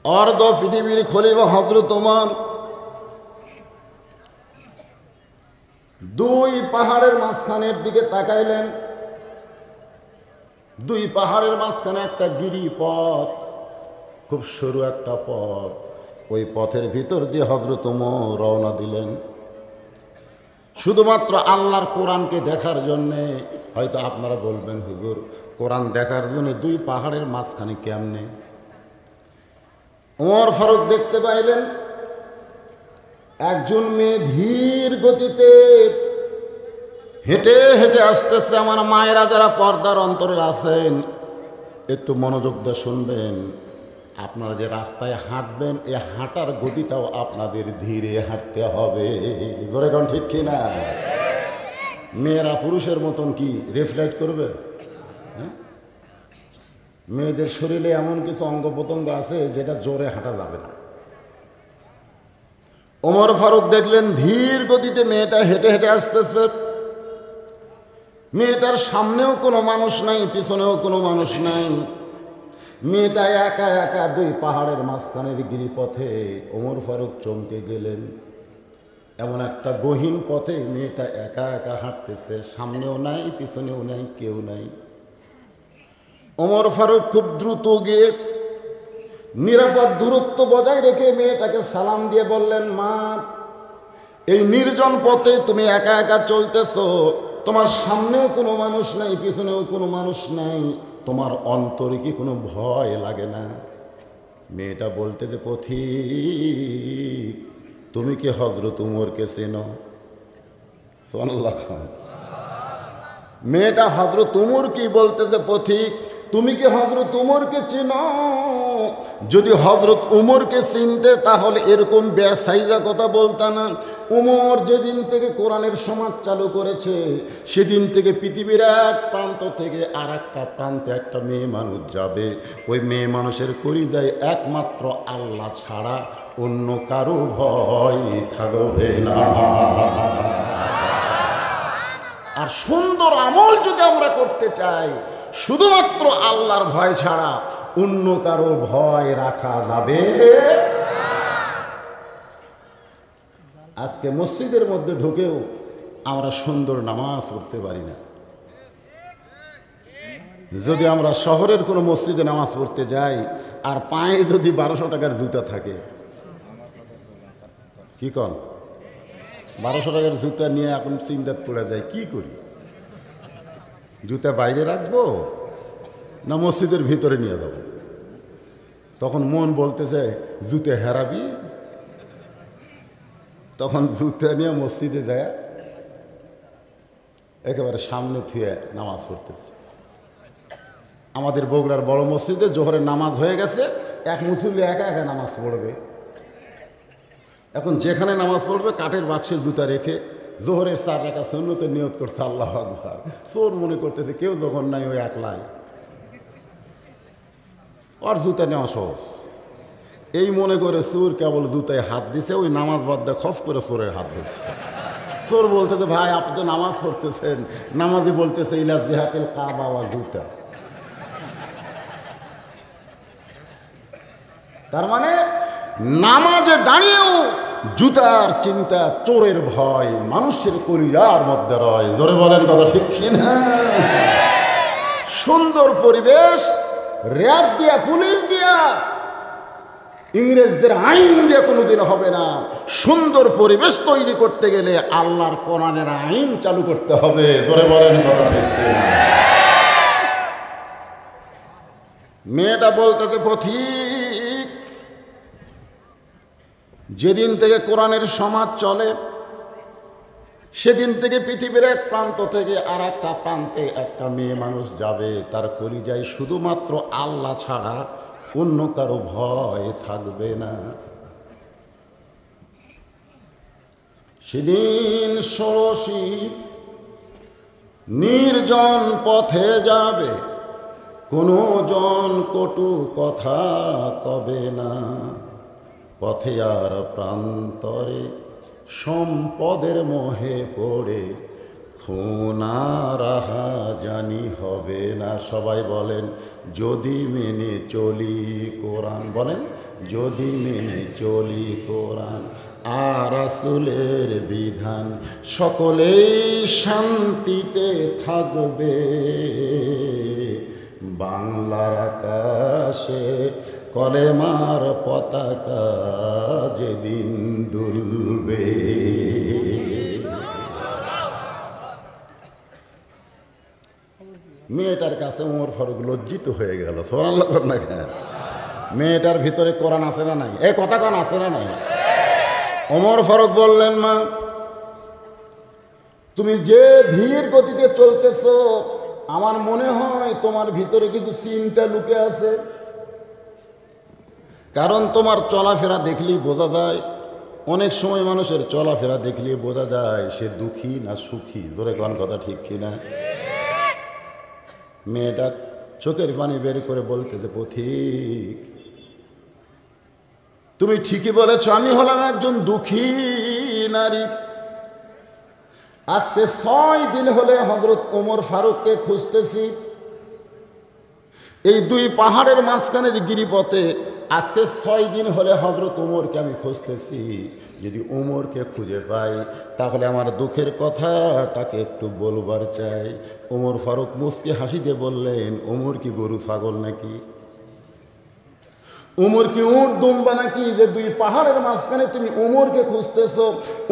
অর্ধ পৃথিবীর খলিফা হযরত ওমর দুই পাহাড়ের মাঝখানের দিকে তাকাইলেন। দুই পাহাড়ের মাঝখানে একটা গিরিপথ, খুব সরু একটা পথ। ওই পথের ভিতর দিয়ে হযরত ওমর রওনা দিলেন শুধুমাত্র আল্লাহর কোরআনকে দেখার জন্যে। হয়তো আপনারা বলবেন, হুজুর কোরআন দেখার জন্য দুই পাহাড়ের মাঝখানে কেমনে? ওমর ফারুক দেখতে পাইলেন একজন মেয়ে ধীর গতিতে হেঁটে হেঁটে আসতেছে। আমার মায়েরা যারা পর্দার অন্তরে আছেন একটু মনোযোগ দিয়ে শুনবেন। আপনারা যে রাস্তায় হাঁটবেন, এই হাঁটার গতিটাও আপনাদের ধীরে হাঁটতে হবে। জোরে কোন ঠিক কিনা? মেয়েরা পুরুষের মতন কি রেফ্লেক্ট করবে? মেয়েদের শরীরে এমন কিছু অঙ্গ প্রত্যঙ্গ আছে যেটা জোরে হাঁটা যাবে না। ওমর ফারুক দেখলেন ধীর গতিতে মেয়েটা হেঁটে হেঁটে আসতেছে। মেয়েটার সামনেও কোনো মানুষ নাই, পিছনেও কোনো মানুষ নাই। মেয়েটা একা একা দুই পাহাড়ের মাঝখানের গিরিপথে। ওমর ফারুক চমকে গেলেন। এমন একটা গহীন পথে মেয়েটা একা একা হাঁটতেছে, সামনেও নাই পিছনেও নাই, কেউ নাই। ওমর ফারুক খুব দ্রুত গিয়ে নিরাপদ দূরত্ব বজায় রেখে মেয়েটাকে সালাম দিয়ে বললেন, মা, এই নির্জন পথে তুমি একা একা চলতেছ, তোমার সামনেও কোনো মানুষ নাই, পিছনেও কোনো মানুষ নাই, তোমার অন্তরে কি কোনো ভয় লাগে না? মেয়েটা বলতে যে, পথিক, তুমি কি হযরত উমরকে চেনো? সুবহানাল্লাহ। মেয়েটা হযরত উমর কি বলতেছে, পথিক, তুমি কি হযরত উমরকে চেনো? যদি হযরত উমরকে চিনতে তাহলে এরকম বেসাইজা কথা বলতা না। উমর যেদিন থেকে কোরআনের সমাজ চালু করেছে সেদিন থেকে পৃথিবীর এক প্রান্ত থেকে আর একটা প্রান্তে একটা মেয়ে মানুষ যাবে, ওই মেয়ে মানুষের কলিজায় একমাত্র আল্লাহ ছাড়া অন্য কারো ভয় থাকবে না। আর সুন্দর আমল যদি আমরা করতে চাই, শুধুমাত্র আল্লাহর ভয় ছাড়া অন্য কারো ভয় রাখা যাবে। আজকে মসজিদের মধ্যে ঢুকেও আমরা সুন্দর নামাজ পড়তে পারি না। যদি আমরা শহরের কোনো মসজিদে নামাজ পড়তে যাই আর পায়ে যদি 1200 টাকার জুতা থাকে, কি কন? 1200 টাকার জুতা নিয়ে এখন চিন্তাত পড়ে যায়, কি করি? জুতা বাইরে রাখবো না মসজিদের ভিতরে নিয়ে যাব? তখন মন বলতেছে জুতে হারাবি। তখন জুতা নিয়ে মসজিদে যায় একেবারে সামনে থুয়ে নামাজ পড়তেছে। আমাদের বগুড়ার বড় মসজিদে জোহরের নামাজ হয়ে গেছে, এক মুসল্লি একা একা নামাজ পড়বে। এখন যেখানে নামাজ পড়বে কাঠের বাক্সে জুতা রেখে জোহরের 4 রাকাত সুন্নতের নিয়ত করছে, আল্লাহু আকবার। চোর মনে করতেছে কেউ যখন নাই ওই একলাই, ওর জুতা নেওয়া সহজ। এই মনে করে চোর কেবল জুতায় হাত দিছে, ওই নামাজ বাদ দিয়ে খফ করে চোরের হাত ধরছে। চোর বলতেছে, ভাই আপনি তো নামাজ পড়তেছেন, নামাজি বলতেছে ইলা জিহাতিল কাবা ওয়া জুতা। তার মানে নামাজে দাঁড়িয়েও জুতার চিন্তা, চোরের ভয় মানুষের কলিজার মধ্যে রয়। জোরে বলেন কথা ঠিক কিনা? সুন্দর পরিবেশ, র্যাব দিয়া, পুলিশ দিয়া, ইংরেজদের আইন দিয়ে কোনোদিন হবে না। সুন্দর পরিবেশ তৈরি করতে গেলে আল্লাহর কোরআনের আইন চালু করতে হবে। জোরে বলেন কথা ঠিক কিনা? মেয়েটা বলতেছে, পথিক, যেদিন থেকে কোরআনের সমাজ চলে সেদিন থেকে পৃথিবীর এক প্রান্ত থেকে আর একটা প্রান্তে একটা মেয়ে মানুষ যাবে, তার কলিজায় শুধুমাত্র আল্লাহ ছাড়া অন্য কারো ভয় থাকবে না। সেদিন ষোড়শী নির্জন পথে যাবে, কোনো জন কটু কথা কবে না। পথে আর প্রান্তরে সম্পদের মোহে পড়ে খুনারাহা জানি হবে না। সবাই বলেন যদি মেনে চলি কোরআন, বলেন যদি মেনে চলি কোরআন আর রাসূলের বিধান, সকলেই শান্তিতে থাকবে। বাংলার আকাশে কলেমার পতাকা যেদিন দুলবে। মেয়েটার কাছে ওমর ফারুক লজ্জিত হয়ে গেল। সুবহানাল্লাহ কর না কেন? মেয়েটার ভিতরে কোরআন আছে না নাই? এই কথা কোন আছে না নাই? ওমর ফারুক বললেন, মা তুমি যে ধীর গতিতে চলতেছ, আমার মনে হয় তোমার ভিতরে কিছু চিন্তা লুকে আছে। কারণ তোমার চলাফেরা দেখলেই বোঝা যায়, অনেক সময় মানুষের চলাফেরা দেখলেই বোঝা যায় সে দুঃখী না সুখী। জোরে কোন কথা ঠিক কিনা? মেয়েটা চোখের পানি বের করে বলতেছে, পথিক তুমি ঠিকই বলেছ, আমি হলাম একজন দুঃখী নারী। আজকে 6 দিন হলে হযরত ওমর ফারুককে খুঁজতেছি। এই 2 পাহাড়ের মাঝখানের গিরিপথে আজকে 6 দিন হলে হযরত ওমরকে আমি খুঁজতেছি। যদি ওমরকে খুঁজে পাই তাহলে আমার দুঃখের কথা তাকে একটু বলবার চাই। ওমর ফারুক মুচকি হাসি দিয়ে বললেন, ওমর কি গরু ছাগল নাকি? উমর কি উট দুম্বা নাকি যে 2 পাহাড়ের মাঝখানে তুমি উমরকে খুঁজতেছো?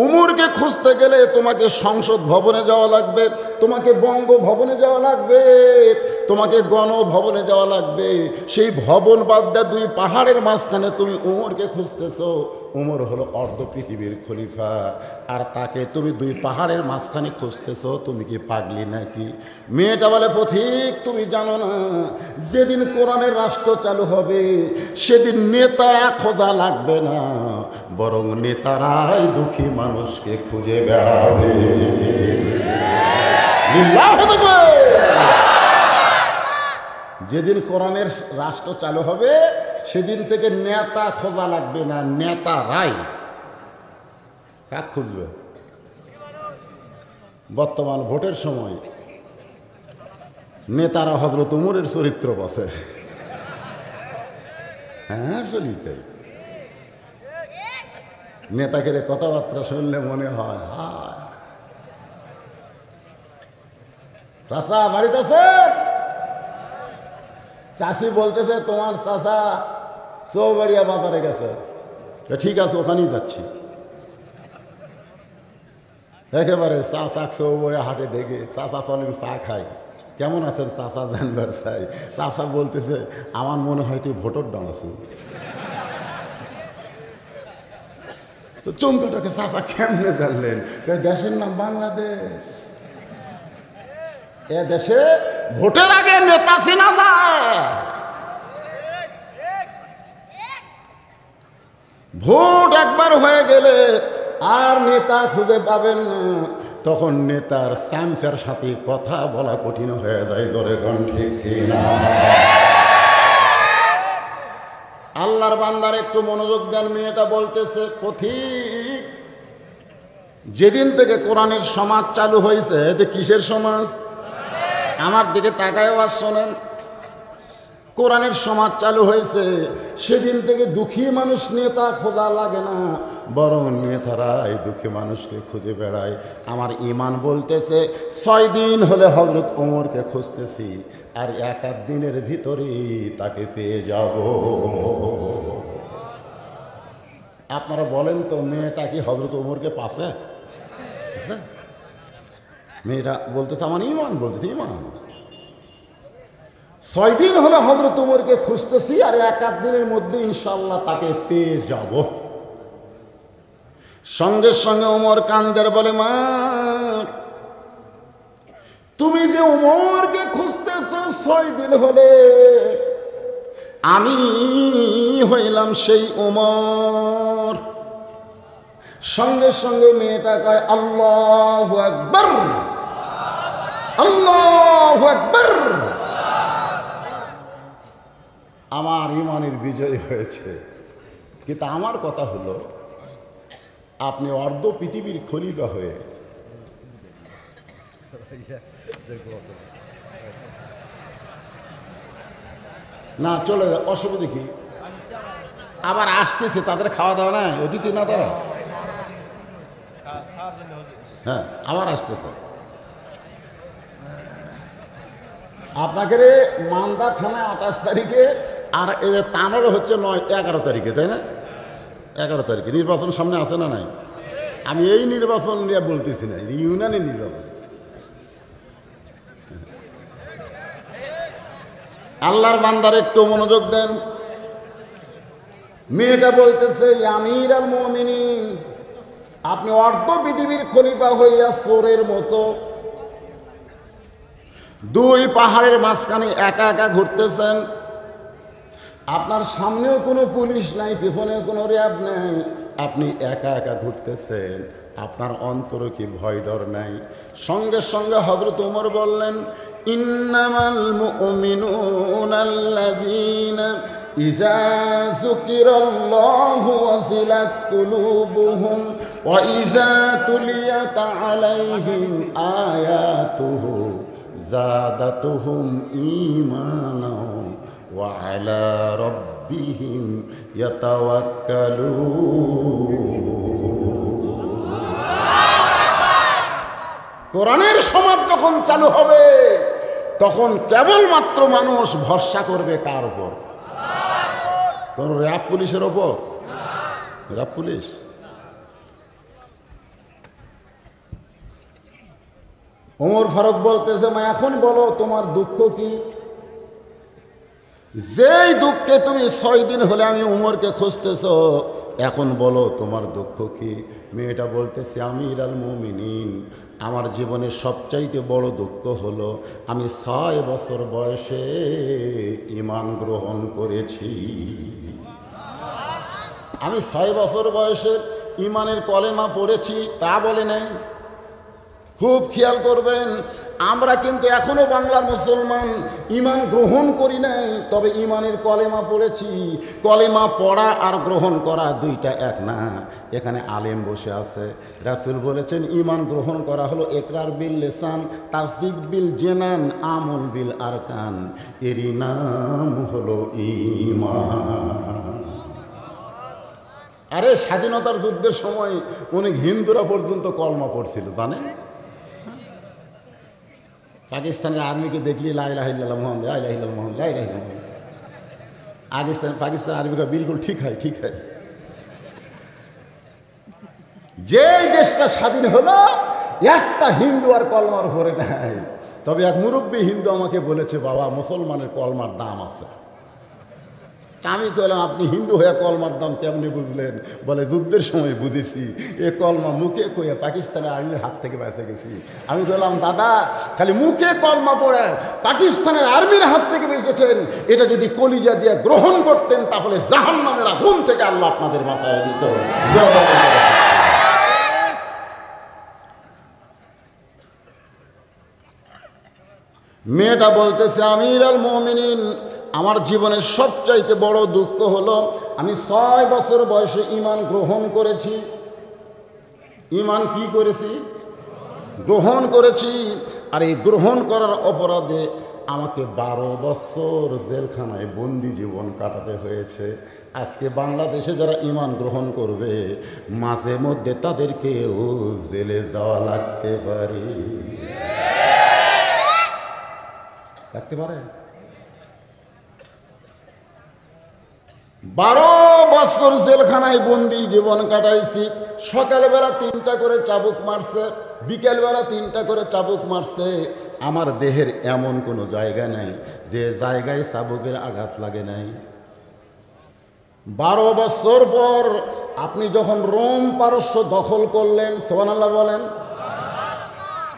উমরকে খুঁজতে গেলে তোমাকে সংসদ ভবনে যাওয়া লাগবে, তোমাকে বঙ্গভবনে যাওয়া লাগবে, তোমাকে গণভবনে যাওয়া লাগবে। সেই ভবন বাদ দিয়ে 2 পাহাড়ের মাঝখানে তুমি উমরকে খুঁজতেছো। উমর হলো অর্ধ পৃথিবীর খলিফা, আর তাকে তুমি 2 পাহাড়ের মাঝখানে খুঁজতেছো। তুমি কি পাগলি নাকি? মেয়েটা বলে, পথিক তুমি জানো না, যেদিন কোরআনের রাষ্ট্র চালু হবে সেদিন নেতা খোঁজা লাগবে না, বরং নেতারাই দুঃখী মানুষকে খুঁজে বেড়াবে। যেদিন কোরআনের রাষ্ট্র চালু হবে সেদিন থেকে নেতা খোঁজা লাগবে না, নেতারাই কাক খুঁজবে। বর্তমান ভোটের সময় নেতারা হযরত ওমরের চরিত্র বসে। হ্যাঁ চলিতে নেতাকে কথাবার্তা শুনলে মনে হয়, হায় চাচা বাড়িতে আছে? চাষি বলতেছে তোমার চাচা চৌবাড়িয়া বাজারে গেছে। ঠিক আছে, ওখানেই যাচ্ছি। একেবারে চা চাক চৌবাড়িয়া হাটে দেখে চাচা চলেন চা খাই। কেমন আছেন চাচা জানবার চাই। চাচা বলতেছে, আমার মনে হয় তুই ভোটার ডাঙাছু। তো চমকাটাকে চাচা কেমনে জানলেন? দেশের নাম বাংলাদেশ, এ দেশে ভোটের আগে নেতা চেনা যায়। ভোট একবার হয়ে গেলে আর নেতা খুঁজে পাবেন না। তখন নেতার চামচার সাথে কথা বলা কঠিন হয়ে যায়। ধরে কোন ঠিক কিনা? আল্লাহর বান্দার একটু মনোযোগ দেন। মেয়েটা বলতেছে, পথিক যেদিন থেকে কোরআনের সমাজ চালু হয়েছে, যে কিসের সমাজ? আমার দিকে তাকায় আওয়াজ শোনেন। কোরআনের সমাজ চালু হয়েছে সেদিন থেকে দুঃখী মানুষ নেতা খোঁজা লাগে না, বরং নেতারাই দুঃখী মানুষকে খুঁজে বেড়ায়। আমার ঈমান বলতেছে 6 দিন হলে হযরত ওমরকে খুঁজতেছি, আর 1 দিনের ভিতরেই তাকে পেয়ে যাব। আপনারা বলেন তো, মেয়েটা কি হযরত ওমরকে পাশে? মেয়েটা বলতেছে আমার ঈমান, বলতেছে ঈমান। 6 দিন হলে হযরত ওমরকে খুঁজতেছি, আর 1 দিনের মধ্যে ইনশাআল্লাহ তাকে পেয়ে যাব। সঙ্গে সঙ্গে ওমর কান্দের বলে, মা তুমি যে ওমরকে খুঁজতেছ 6 দিন হলে, আমি হইলাম সেই ওমর। সঙ্গে সঙ্গে মেয়েটা কয়, আল্লাহু আকবার, আল্লাহু আকবার। আমার ঈমানের বিজয় হয়েছে। কিন্তু আমার কথা হলো, আপনি অর্ধ পৃথিবীর খলিফা হয়ে না চলে যায়, অসুবিধা কি? আবার আসতেছে, তাদের খাওয়া দাওয়া নাই, অতিথি না তারা। হ্যাঁ আবার আসতেছে। আপনাকে মালদা থানায় 28 তারিখে, আর তানোর হচ্ছে 11 তারিখে, তাই না? 11 তারিখে নির্বাচন সামনে আছে না নাই? আমি এই নির্বাচন নিয়ে বলতেছি না, ইউনানি নির্বাচন। আল্লাহর বান্দার একটু মনোযোগ দেন। মেয়েটা বলতেছে, আমির আল মুমিনিন, আপনি অর্ধ পৃথিবীর খলিফা হইয়া চোরের মতো দুই পাহাড়ের মাঝখানে একা একা ঘুরতেছেন। আপনার সামনেও কোনো পুলিশ নাই, পিছনেও কোনো র্যাব নাই, আপনি একা একা ঘুরতেছেন। আপনার অন্তরে কি ভয় ডর নাই? সঙ্গে সঙ্গে হযরত ওমর বললেন, ইন্নামাল মুমিনুনা আল্লাযীনা ইযা যুকিরাল্লাহু ওয়াজিলাত কুলুবুহুম ওয়া ইযা তুলিয়াত আলাইহিম আয়াতুহু যাদাতুহুম ঈমানাও ওয়া আলা রাব্বিহিম ইয়াতাওয়াক্কালুন। কোরআনের সমাজ যখন চালু হবে তখন কেবলমাত্র মানুষ ভরসা করবে কার উপর? কোন র্যাব পুলিশের ওপর? র্যাব পুলিশ ওমর ফারুক বলতেছে, মা এখন বলো তোমার দুঃখ কি? যেই দুঃখে তুমি 6 দিন হলে আমি উমরকে খুঁজতেছ, এখন বলো তোমার দুঃখ কি? মেয়েটা বলতেছে, আমির আল মুমিনিন, আমার জীবনের সবচাইতে বড় দুঃখ হলো আমি 6 বছর বয়সে ঈমান গ্রহণ করেছি। আমি 6 বছর বয়সে ঈমানের কলেমা পড়েছি, তা বলে নাই। খুব খেয়াল করবেন, আমরা কিন্তু এখনো বাংলার মুসলমান ঈমান গ্রহণ করি নাই, তবে ঈমানের কলেমা পড়েছি। কলেমা পড়া আর গ্রহণ করা দুইটা এক না। এখানে আলেম বসে আছে, রাসূল বলেছেন ঈমান গ্রহণ করা হলো ইকরার বিল লিসান, তাসদিক বিল জিনান, আমল বিল আরকান, এরই নাম হলো ঈমান। আরে স্বাধীনতার যুদ্ধের সময় অনেক হিন্দুরা পর্যন্ত কলমা পড়ছিল, জানেন? পাকিস্তানের আর্মিকে দেখলি লা ইলাহা ইল্লাল্লাহ মুহাম্মাদুর লা ইলাহা ইল্লাল্লাহ মুহাম্মাদুর লা ইলাহা ইল্লাল্লাহ। পাকিস্তান আর্মিরা বিলকুল ঠিক হয়, ঠিক হয়। যেই দেশটা স্বাধীন হলো একটা হিন্দু আর কলমার উপরে নাই। তবে এক মুরব্বী হিন্দু আমাকে বলেছে, বাবা মুসলমানের কলমার দাম আছে। আমি কইলাম, আপনি হিন্দু হয়ে কলমার দাম কেমনি বুঝলেন? বলে, যুদ্ধের সময় বুঝেছি, এ কলমা মুখে কইয়া পাকিস্তানের আর্মির হাত থেকে বেঁচে গেছি। আমি বললাম, দাদা খালি মুখে কলমা পড়ে পাকিস্তানের আর্মির হাত থেকে বেঁচেছেন, এটা যদি কলিজা দিয়ে গ্রহণ করতেন তাহলে জাহান্নামের আগুন থেকে আল্লাহ আপনাদের বাঁচায় দিত। মেয়েটা বলতেছে, আমির আল মুমিনিন, আমার জীবনের সবচাইতে বড় দুঃখ হলো আমি 6 বছর বয়সে ঈমান গ্রহণ করেছি। ঈমান কি করেছি? গ্রহণ করেছি। আর এই গ্রহণ করার অপরাধে আমাকে 12 বছর জেলখানায় বন্দি জীবন কাটাতে হয়েছে। আজকে বাংলাদেশে যারা ঈমান গ্রহণ করবে, মাঝে মধ্যে তাদেরকেও জেলে যাওয়া লাগতে পারে। লাগতে পারে। 12 বছর জেলখানায় বন্দি জীবন কাটাইছি। সকালবেলা 3টা করে চাবুক মারছে, বিকেলবেলা 3টা করে চাবুক মারছে। আমার দেহের এমন কোনো জায়গা নাই যে জায়গায় চাবুকের আঘাত লাগে নাই। 12 বছর পর আপনি যখন রোম পারস্য দখল করলেন, সুবহানাল্লাহ বলেন।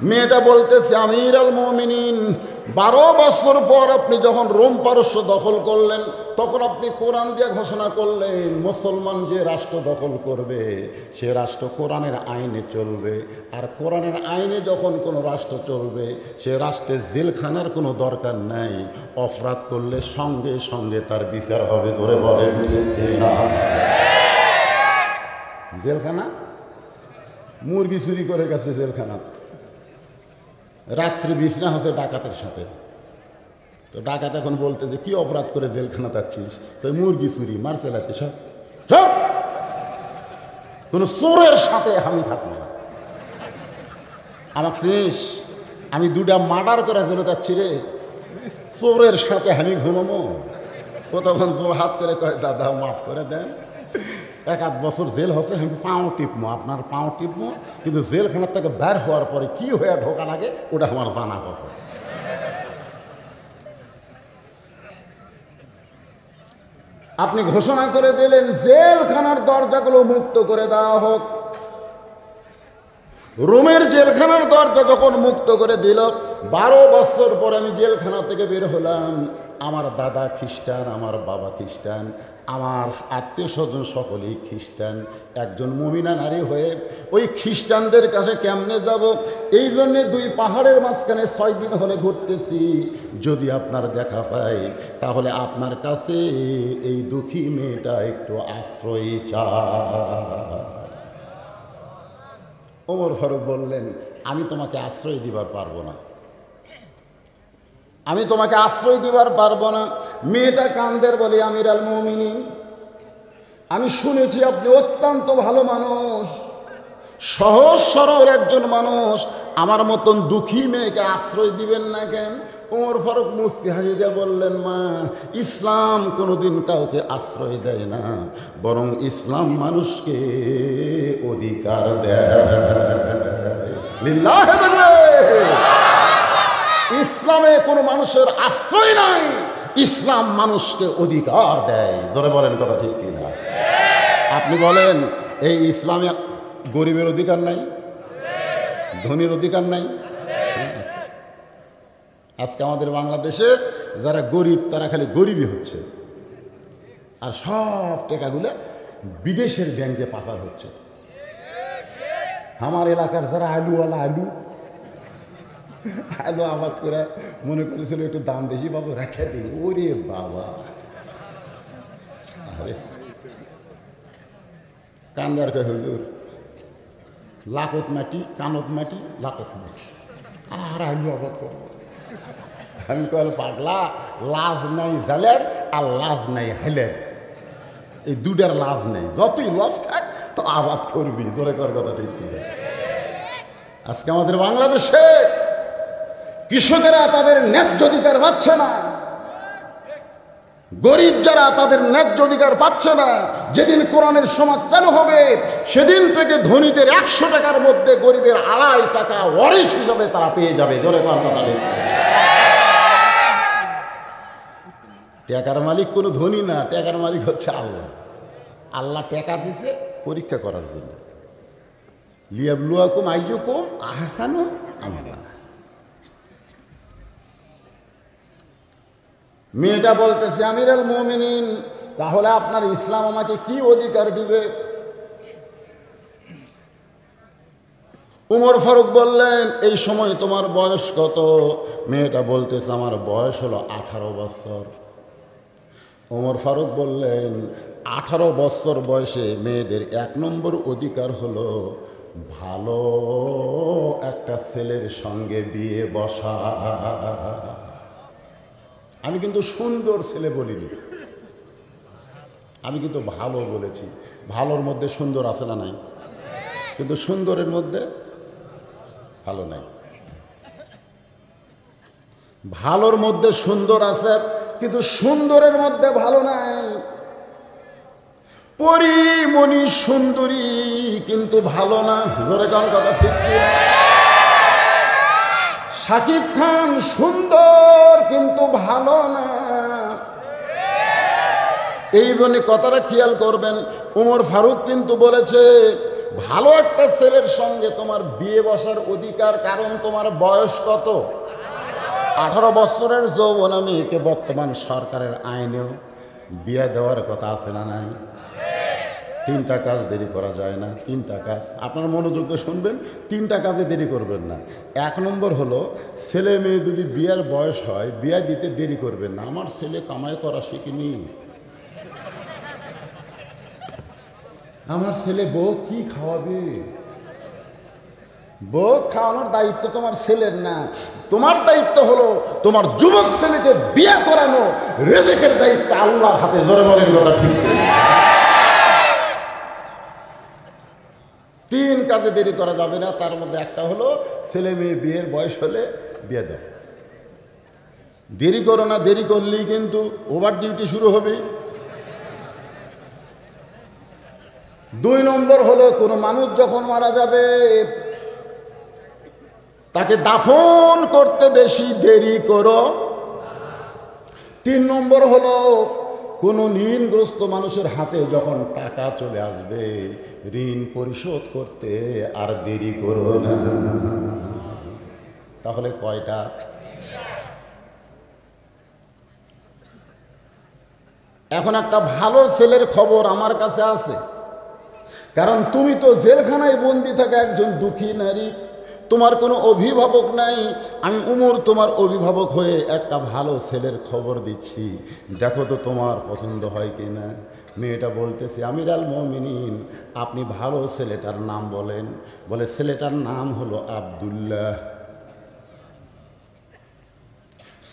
মেয়েটা বলতেছে, আমির আল মুমিনিন, 12 বছর পর আপনি যখন রোম পারস্য দখল করলেন, তখন আপনি কোরআন দিয়ে ঘোষণা করলেন মুসলমান যে রাষ্ট্র দখল করবে সে রাষ্ট্র কোরআনের আইনে চলবে। আর কোরআনের আইনে যখন কোনো রাষ্ট্র চলবে, সে রাষ্ট্রে জেলখানার কোনো দরকার নাই। অপরাধ করলে সঙ্গে সঙ্গে তার বিচার হবে। ধরে বলেন ঠিক না? জেলখানা মুরগি চুরি করে গেছে জেলখানা, রাত্রি বিছনা হচ্ছে ডাকাতের সাথে। তো ডাকাত এখন বলতে যে কি অপরাধ করে জেলখানা যাচ্ছিস? তো মুরগি চুরি মারছে লাগতে সব সব কোনো চোরের সাথে আমি থাকবো না। আমাকে চিনিস? আমি দুটা মার্ডার করে জেলে যাচ্ছি রে, চোরের সাথে আমি ঘুমামো? ও তখন জোর হাত করে কয় দাদা মাফ করে দেন, 1-8 বছর জেল হচ্ছে, আমি পাও টিপমো, আপনার পাও টিপমো, কিন্তু জেলখানার থেকে বের হওয়ার পরে কি হয়ে ঢোকা লাগে ওটা আমার জানা কথা। আপনি ঘোষণা করে দিলেন জেলখানার দরজাগুলো মুক্ত করে দেওয়া হোক। রোমের জেলখানার দরজা যখন মুক্ত করে দিল, 12 বছর পর আমি জেলখানা থেকে বের হলাম। আমার দাদা খ্রিস্টান, আমার বাবা খ্রিস্টান, আমার আত্মীয় স্বজন সকলেই খ্রিস্টান। একজন মুমিনা নারী হয়ে ওই খ্রিস্টানদের কাছে কেমনে যাব? এই জন্যে 2 পাহাড়ের মাঝখানে 6 দিন হলে ঘুরতেছি। যদি আপনার দেখা পাই তাহলে আপনার কাছে এই দুঃখী মেয়েটা একটু আশ্রয় চায়। ওমর ফারুক বললেন, আমি তোমাকে আশ্রয় দিবার পারবো না, আমি তোমাকে আশ্রয় দিবার পারবো না। মেয়েটা কান্দের বলে, আমির আল মুমিনিন, আমি শুনেছি আপনি অত্যন্ত ভালো মানুষ, সহজ সরল একজন মানুষ, আমার মতন দুঃখী মেয়েকে আশ্রয় দিবেন না কেন? ওমর ফারুক মুস্কি হাসি দিয়ে বললেন, মা, ইসলাম কোনোদিন কাউকে আশ্রয় দেয় না, বরং ইসলাম মানুষকে অধিকার দেয়। ইসলামে কোনো মানুষের আশ্রয় নাই, ইসলাম মানুষকে অধিকার দেয়। জোরে বলেন কথা ঠিক কিনা? আপনি বলেন এই ইসলামে গরিবের অধিকার নাই, ধনীর অধিকার নাই? আজকে আমাদের বাংলাদেশে যারা গরিব তারা খালি গরিবই হচ্ছে, আর সব টাকাগুলো বিদেশের ব্যাংকে পাচার হচ্ছে। আমার এলাকার যারা আলুওয়ালা, আলু আবাদ করে মনে করেছিল একটু দাম বেশি পাবো, রেখে দিই। ওরে বাবা, আরে কান্দার কয় হুজুর, লাকত মাটি, কানত মাটি, লাকত মাটি, আর আলু আবাদ করবো। আমি কল পাগলা, লাভ নাই জালের আর লাভ নাই হেলের, এই দুটার লাভ নেই। যতই লস খাক তো আবাদ করবি। জোরে কর কথা ঠিক কি? আজকে আমাদের বাংলাদেশে কৃষকেরা তাদের ন্যায্য অধিকার পাচ্ছে না, গরিব যারা তাদের ন্যায্য অধিকার পাচ্ছে না। যেদিন কোরআনের সমাজ চালু হবে সেদিন থেকে ধনীদের 100 টাকার মধ্যে গরিবের 2.5 টাকা ওয়ারিশ হিসাবে তারা পেয়ে যাবে। জোরে কথা বলে। টাকার মালিক কোনো ধনী না, টাকার মালিক হচ্ছে আল্লাহ। আল্লাহ টাকা দিছে পরীক্ষা করার জন্য। লিয়াবলুয়াকুম আইয়ুকুম আহসানু আমালা। মেয়েটা বলতেছে, আমির আল মুমিনিন, তাহলে আপনার ইসলাম আমাকে কি অধিকার দিবে? উমর ফারুক বললেন, এই সময় তোমার বয়স কত? মেয়েটা বলতেছে, আমার বয়স হলো 18 বছর। উমর ফারুক বললেন, 18 বছর বয়সে মেয়েদের 1 নম্বর অধিকার হলো ভালো একটা ছেলের সঙ্গে বিয়ে বসা। আমি কিন্তু সুন্দর ছেলে বলিনি, আমি কিন্তু ভালো বলেছি। ভালোর মধ্যে সুন্দর আছে না নাই? কিন্তু সুন্দরের মধ্যে ভালো নাই। ভালোর মধ্যে সুন্দর আছে, কিন্তু সুন্দরের মধ্যে ভালো নাই। পরিমণি সুন্দরী কিন্তু ভালো না। জোরে কান কথা ঠিক কি? শাকিব খান সুন্দর কিন্তু ভালো না। এই জন্য কথাটা খেয়াল করবেন। উমর ফারুক কিন্তু বলেছে, ভালো একটা ছেলের সঙ্গে তোমার বিয়ে বসার অধিকার, কারণ তোমার বয়স কত? 18 বছরের যৌবনা মেয়েকে বর্তমান সরকারের আইনেও বিয়ে দেওয়ার কথা আছে না নাই? 3টা কাজ দেরি করা যায় না। 3টা কাজ আপনার মনোযোগ দিয়ে শুনবেন, 3টা কাজে দেরি করবেন না। 1 নম্বর হলো, ছেলে মেয়ে যদি বিয়ের বয়স হয় বিয়ে দিতে দেরি করবেন না। আমার ছেলে কামাই করা শিখিনি, আমার ছেলে বউ কি খাওয়াবে? ভোগ খাওয়ানোর দায়িত্ব তোমার ছেলের না, তোমার দায়িত্ব হলো তোমার যুবক ছেলেকে বিয়ে করানো। রিজিকের দায়িত্ব আল্লাহর হাতে। জোরে বলেন কথা ঠিক করে। 3 কাজে দেরি করা যাবে না, তার মধ্যে একটা হলো ছেলে মেয়ে বিয়ের বয়স হলে বিয়ে দাও। দেরি করো না, দেরি করলেই কিন্তু ওভার ডিউটি শুরু হবে। 2 নম্বর হলো কোনো মানুষ যখন মারা যাবে তাকে দাফন করতে বেশি দেরি করো। 3 নম্বর হলো কোনো ঋণগ্রস্ত মানুষের হাতে যখন টাকা চলে আসবে ঋণ পরিশোধ করতে আর দেরি করো না। তাহলে কয়টা? এখন একটা ভালো ছেলের খবর আমার কাছে আছে, কারণ তুমি তো জেলখানায় বন্দি থাকা একজন দুঃখী নারী, তোমার কোনো অভিভাবক নাই। আমি উমর তোমার অভিভাবক হয়ে একটা ভালো ছেলের খবর দিচ্ছি, দেখো তো তোমার পছন্দ হয় কি না। মেয়েটা বলতেছে, আমির আল মুমিনিন, আপনি ভালো ছেলেটার নাম বলেন। বলে ছেলেটার নাম হলো আব্দুল্লাহ,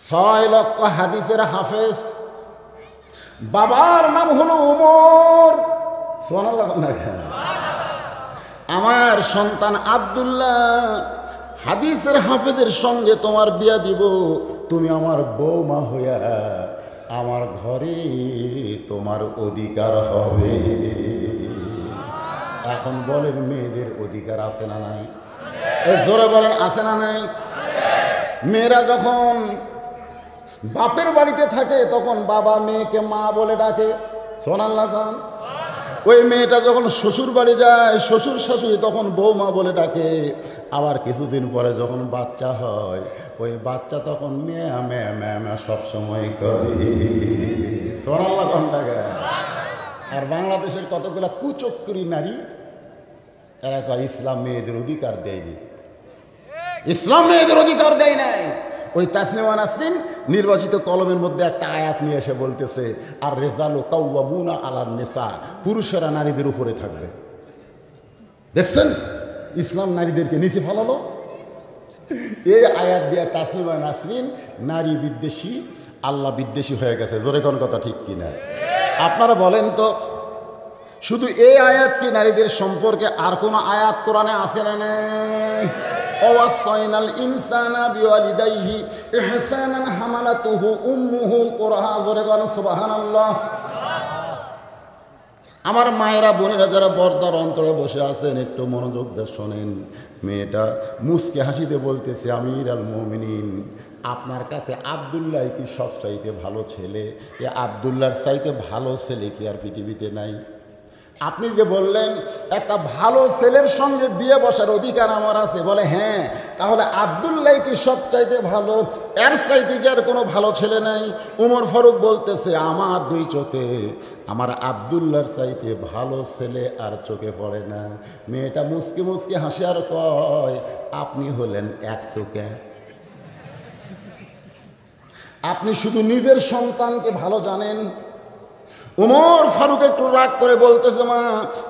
6 লক্ষ হাদিসের হাফেজ, বাবার নাম হলো উমর। সুবহানাল্লাহ। আমার সন্তান আব্দুল্লাহ হাদিসের হাফেজের সঙ্গে তোমার বিয়া দিব, তুমি আমার বৌমা হইয়া আমার ঘরে তোমার অধিকার হবে। এখন বলেন মেয়েদের অধিকার আছে না নাই? জোরে বলেন আছে না নাই? মেয়েরা যখন বাপের বাড়িতে থাকে তখন বাবা মেয়েকে মা বলে ডাকে। সুবহানাল্লাহ। ওই মেয়েটা যখন শ্বশুর বাড়ি যায় শ্বশুর শাশুড়ি তখন বৌমা বলে ডাকে। আবার কিছুদিন পরে যখন বাচ্চা হয় ওই বাচ্চা তখন মেয়া মেয়া মেয়া মেয়া সবসময় করে। সুবহানাল্লাহ। আর বাংলাদেশের কতগুলা কুচক্রী নারী এরা কয় ইসলাম মেয়েদের অধিকার দেয়নি, ইসলাম মেয়েদের অধিকার দেয় নাই। ওই তাসলিমা নাসরিন নির্বাচিত কলমের মধ্যে একটা আয়াত নিয়ে এসে বলতেছে, আর রেজালু কাওয়ামুনা আলান নিসা, পুরুষেরা নারীদের উপরে থাকবে। দেখছেন ইসলাম নারীদেরকে নিচে ফেলালো। এই আয়াত দিয়ে তাসলিমা নাসরিন নারী বিদ্বেষী, আল্লাহ বিদ্বেষী হয়ে গেছে। জোরে কোন কথা ঠিক কিনা? আপনারা বলেন তো, শুধু এই আয়াত কি নারীদের সম্পর্কে আর কোন আয়াত কোরআনে আছে না নাই? ওয়াসাইনাল ইনসানা বিওয়ালিদাইহি ইহসানান হামালাতুহু উম্মুহু কুরহা। জোরে বলেন সুবহানাল্লাহ। আমার মায়েরা বোনেরা যারা পর্দার অন্তরে বসে আছেন একটু মনোযোগ দিয়ে শোনেন। মেয়েটা মুস্কে হাসিতে বলতেছে, আমির আল মুমিনিন, আপনার কাছে আব্দুল্লাহ কি সব চাইতে ভালো ছেলে? এ আব্দুল্লাহর চাইতে ভালো ছেলে কি আর পৃথিবীতে নাই? আপনি যে বললেন একটা ভালো ছেলের সঙ্গে বিয়ে বসার অধিকার আমার আছে, বলে হ্যাঁ, তাহলে আব্দুল্লাহ কি সব চাইতে ভালো? এর চাইতে কি আর কোনো ভালো ছেলে নাই? উমর ফারুক বলতেছে, আমার 2 চোখে আমার আব্দুল্লাহর চাইতে ভালো ছেলে আর চোখে পড়ে না। মেয়েটা মুসকি মুসকি হাসি আর কয়, আপনি হলেন 1 চোখে। আপনি শুধু নিজের সন্তানকে ভালো জানেন। উমর ফারুক একটু রাগ করে বলতেছে, মা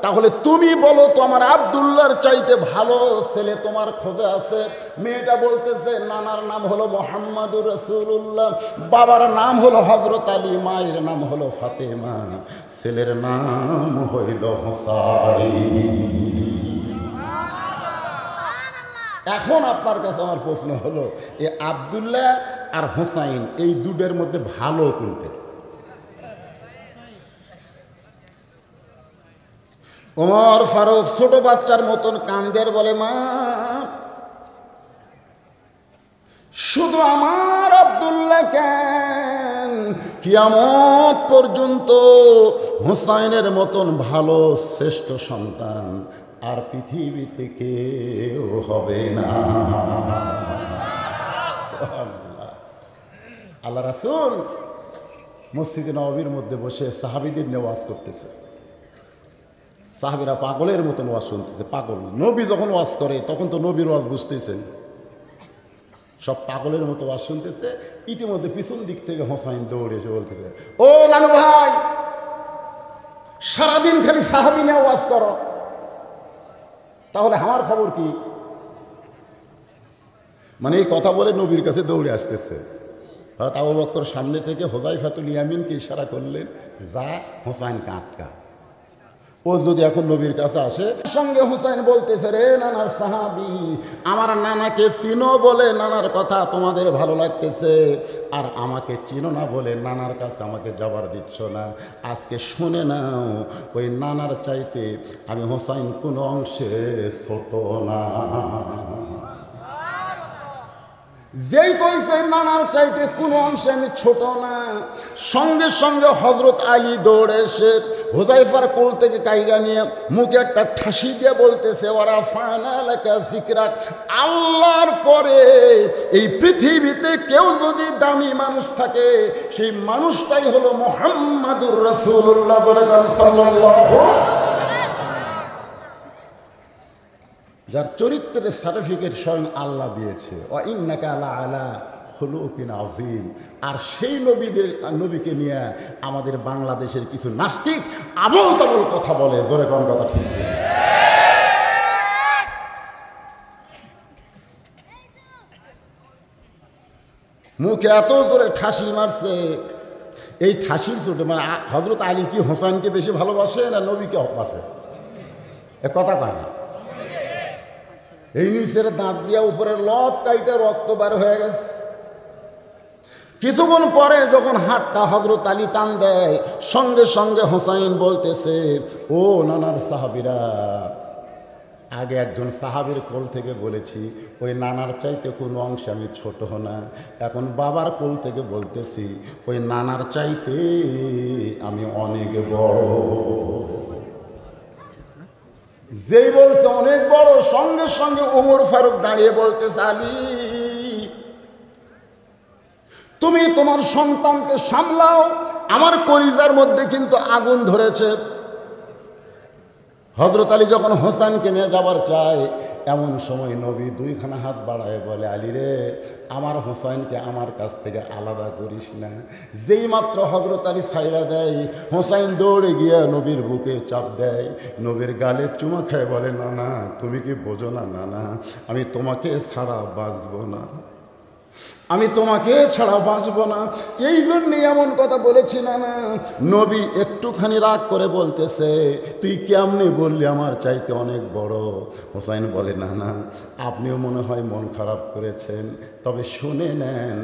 তাহলে তুমি বলো তো আমার আব্দুল্লাহর চাইতে ভালো ছেলে তোমার খোঁজে আছে? মেয়েটা বলতেছে, নানার নাম হলো মুহাম্মাদুর রাসূলুল্লাহ, বাবার নাম হলো হযরত আলী, মায়ের নাম হলো ফাতেমা, ছেলের নাম হইল হোসাইন। এখন আপনার কাছে আমার প্রশ্ন হলো, এই আব্দুল্লাহ আর হোসাইন এই দুটোর মধ্যে ভালো কোনটা? ওমর ফারুক ছোট বাচ্চার মতন কান্দের, বলে মা শুধু আমার আব্দুল্লাহ কেন, কিয়ামত পর্যন্ত হোসাইনের মতন ভালো শ্রেষ্ঠ সন্তান আর পৃথিবীতে কেউ হবে না। আল্লাহ রাসূল মসজিদে নববীর মধ্যে বসে সাহাবীদের নিয়ে ওয়াজ করতেছে। সাহাবীরা পাগলের মতন ওয়াজ শুনতেছে। পাগল নবী যখন ওয়াজ করে তখন তো নবীর ওয়াজ বুঝতেছেন, সব পাগলের মতো ওয়াজ শুনতেছে। ইতিমধ্যে পিছন দিক থেকে হোসাইন দৌড়ে এসে বলতেছে, ও নানু ভাই, সারাদিন খালি সাহাবী নিয়ে ওয়াজ করো, তাহলে আমার খবর কি? মানে এই কথা বলে নবীর কাছে দৌড়ে আসতেছে। হয়তো আবু বকর সামনে থেকে হুযায়ফাতুল ইয়ামিনকে ইশারা করলেন, যা হোসাইনকে আটকা। ও যদি এখন নবীর কাছে আসে, সঙ্গে হুসাইন বলতেছে, রে নানার সাহাবী, আমার নানাকে চিনো বলে নানার কথা তোমাদের ভালো লাগতেছে, আর আমাকে চিনো না বলে নানার কাছে আমাকে জবাব দিচ্ছ না। আজকে শুনে নাও, ওই নানার চাইতে আমি হোসাইন কোনো অংশে ছোট না। যেই কইছে নানার চাইতে কোনো অংশে আমি ছোট না, সঙ্গে সঙ্গে হযরত আলী দৌড়ে এসে হুযায়ফার কোল থেকে কাইরা নিয়ে মুখে একটা ঠাসি দিয়ে বলতেছে, ওরা ফানালাকা যিকরাক, আল্লাহর পরে এই পৃথিবীতে কেউ যদি দামি মানুষ থাকে সেই মানুষটাই হলো মুহাম্মাদুর রাসূলুল্লাহ সাল্লাল্লাহু, যার চরিত্রের সার্টিফিকেট স্বয়ং আল্লাহ দিয়েছে। ওয়া ইন্নাকা লাআলা খুলুকিন আযীম। আর সেই নবীকে নিয়ে আমাদের বাংলাদেশের কিছু নাস্তিক আবল তাবল কথা বলে। জোরে কোন কথা ঠিক? মুখে এত জোরে ঠাসি মারছে, এই ঠাসির চোটে মানে হযরত আলী কি হোসেনকে বেশি ভালোবাসে না নবীকে বাসে? এ কথা কয় না। এই নিচের দাঁত দিয়া উপরে লব কাইটা রক্ত বার হয়ে গেছে। কিছুক্ষণ পরে যখন হাতটা হযরত আলী টান দেয়, সঙ্গে সঙ্গে হোসাইন বলতেছে, ও নানার সাহাবীরা, আগে একজন সাহাবীর কোল থেকে বলেছি ওই নানার চাইতে কোনো অংশে আমি ছোট না, এখন বাবার কোল থেকে বলতেছি ওই নানার চাইতে আমি অনেক বড়। যেই বলছে অনেক বড়, সঙ্গে সঙ্গে ওমর ফারুক দাঁড়িয়ে বলতেছে, আলী তুমি তোমার সন্তানকে সামলাও, আমার কলিজার মধ্যে কিন্তু আগুন ধরেছে। হযরত আলী যখন হোসেনকে নিয়ে যাবার চায়, এমন সময় নবী দুইখানা হাত বাড়ায় বলে, আলী রে, আমার হোসেনকে আমার কাছ থেকে আলাদা করিস না। যেই মাত্র হযরত আলী ছাইড়া দেয়, হোসেন দৌড়ে গিয়ে নবীর বুকে চাপ দেয়, নবীর গালে চুমা খায়, বলে, নানা তুমি কি বোঝো না নানা, আমি তোমাকে ছাড়া বাঁচব না, আমি তোমাকে ছাড়া বাঁচব না। এই জন্যই এমন কথা বলেছি নানা। নবী একটুখানি রাগ করে বলতেছে, তুই কেমনি বললি আমার চাইতে অনেক বড়? হোসাইন বলে, নানা আপনিও মনে হয় মন খারাপ করেছেন, তবে শুনে নেন,